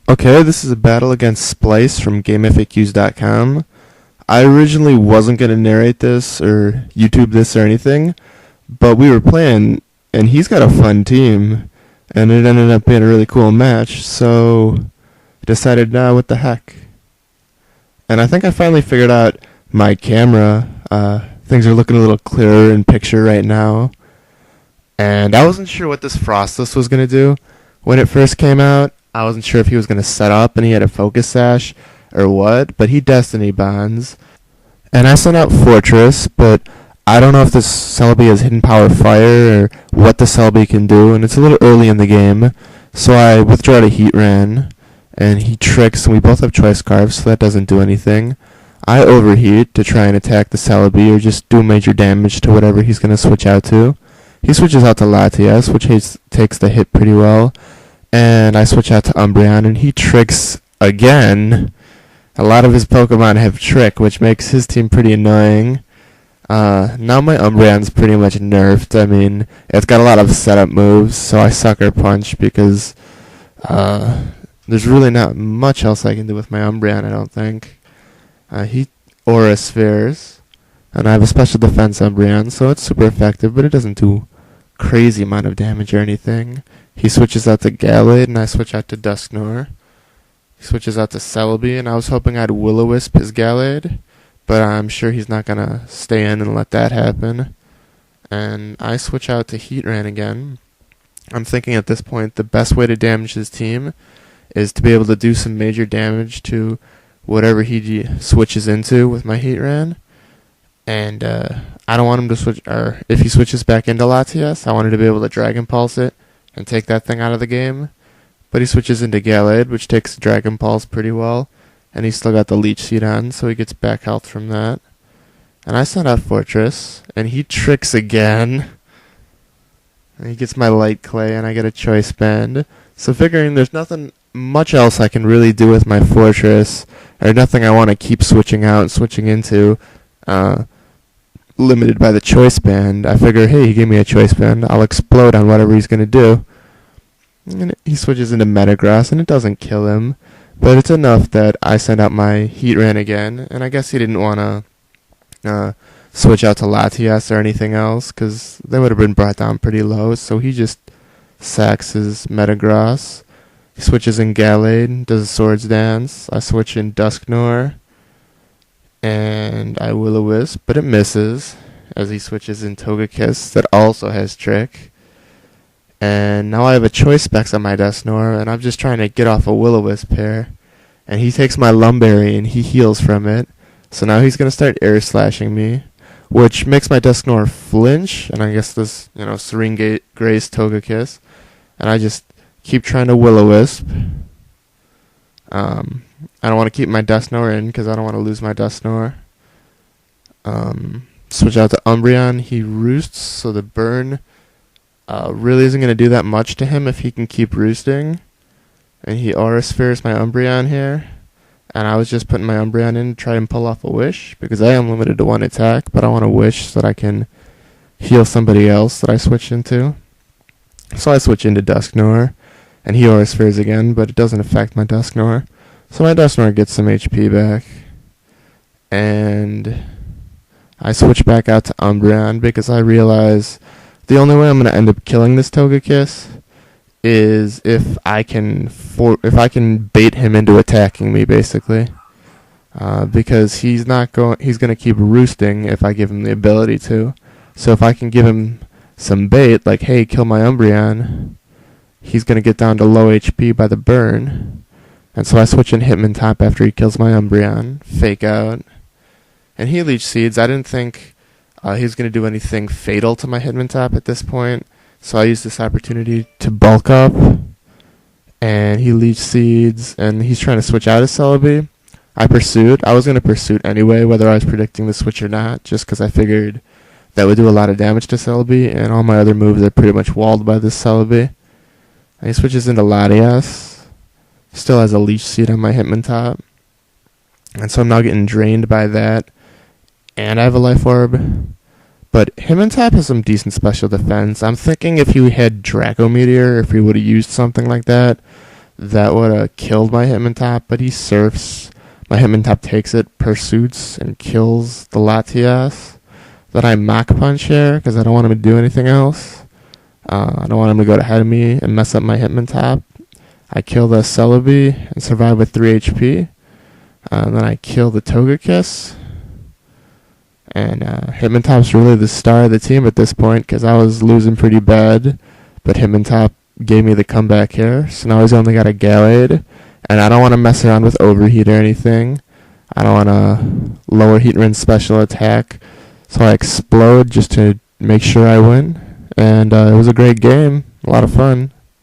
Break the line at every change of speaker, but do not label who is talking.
Okay, this is a battle against Splyce from gamefaqs.com. I originally wasn't going to narrate this or YouTube this or anything, but we were playing, and he's got a fun team, and it ended up being a really cool match, so I decided, nah, what the heck. And I think I finally figured out my camera. Things are looking a little clearer in picture right now. And I wasn't sure what this Frostless was going to do. When it first came out, I wasn't sure if he was going to set up and he had a focus sash or what, but he Destiny Bonds. And I sent out Fortress, but I don't know if this Celebi has hidden power fire or what the Celebi can do, and it's a little early in the game. So I withdraw to Heatran, and he tricks, and we both have choice scarves, so that doesn't do anything. I overheat to try and attack the Celebi or just do major damage to whatever he's going to switch out to. He switches out to Latias, which takes the hit pretty well. And I switch out to Umbreon, and he tricks again. A lot of his Pokemon have Trick, which makes his team pretty annoying. Now my Umbreon's pretty much nerfed. I mean, it's got a lot of setup moves, so I Sucker Punch because there's really not much else I can do with my Umbreon, I don't think. He Aura Spheres, and I have a special defense Umbreon, so it's super effective, but it doesn't do crazy amount of damage or anything. He switches out to Gallade, and I switch out to Dusknoir. He switches out to Celebi, and I was hoping I'd Will-O-Wisp his Gallade, but I'm sure he's not going to stay in and let that happen. And I switch out to Heatran again. I'm thinking at this point the best way to damage his team is to be able to do some major damage to whatever he switches into with my Heatran. And I don't want him to switch, or if he switches back into Latias, I wanted to be able to Dragon Pulse it and take that thing out of the game. But he switches into Gallade, which takes Dragon Pulse pretty well, and he's still got the Leech Seed on, so he gets back health from that. And I send out Fortress, and he tricks again. And he gets my Light Clay, and I get a Choice Band. So figuring there's nothing much else I can really do with my Fortress, or nothing I want to keep switching out and switching into, limited by the Choice Band, I figure, hey, he gave me a Choice Band, I'll explode on whatever he's going to do. And he switches into Metagross, and it doesn't kill him, but it's enough that I send out my Heatran again, and I guess he didn't want to switch out to Latias or anything else, because they would have been brought down pretty low, so he just sacks his Metagross. He switches in Gallade, does a Swords Dance. I switch in Dusknoir, and I Will-O-Wisp, but it misses, as he switches in Togekiss that also has Trick. And now I have a Choice Specs on my Dusknoir, and I'm just trying to get off a Will-O-Wisp here. And he takes my Lumberry, and he heals from it. So now he's going to start Air Slashing me, which makes my Dusknoir flinch, and I guess this, Serene Grace Togekiss. And I just keep trying to Will-O-Wisp. I don't want to keep my Dusknoir in because I don't want to lose my Dusknoir. Switch out to Umbreon. He roosts, so the burn really isn't going to do that much to him if he can keep roosting. And he Aura Spheres my Umbreon here. And I was just putting my Umbreon in to try and pull off a Wish, because I am limited to one attack, but I want to Wish so that I can heal somebody else that I switch into. So I switch into Dusknoir, and he Aura Spheres again, but it doesn't affect my Dusknoir. So my Dusknoir gets some HP back. And I switch back out to Umbreon because I realize the only way I'm going to end up killing this Togekiss is if I can bait him into attacking me, basically. Because he's going to keep roosting if I give him the ability to. So if I can give him some bait, like, hey, kill my Umbreon, he's going to get down to low HP by the burn. And so I switch in Hitmontop after he kills my Umbreon. Fake out. And he Leech Seeds. I didn't think he was going to do anything fatal to my Hitmontop at this point. So I used this opportunity to bulk up. And he Leech Seeds. And he's trying to switch out his Celebi. I pursued. I was going to pursue anyway, whether I was predicting the switch or not. Just because I figured that would do a lot of damage to Celebi. And all my other moves are pretty much walled by this Celebi. And he switches into Latias. Still has a Leech Seed on my Hitmontop. And so I'm now getting drained by that. And I have a Life Orb. But Hitmontop has some decent special defense. I'm thinking if he had Draco Meteor, if he would have used something like that, that would have killed my Hitmontop, but he surfs. My Hitmontop takes it, pursuits, and kills the Latias. Then I Mach Punch here, because I don't want him to do anything else. I don't want him to go ahead of me and mess up my Hitmontop. I kill the Celebi and survive with 3 HP. And then I kill the Togekiss. And Hitmontop's really the star of the team at this point, because I was losing pretty bad. But Hitmontop gave me the comeback here. So now he's only got a Gallade. And I don't want to mess around with Overheat or anything. I don't want to lower Heat Rinse special attack. So I explode just to make sure I win. And it was a great game. A lot of fun.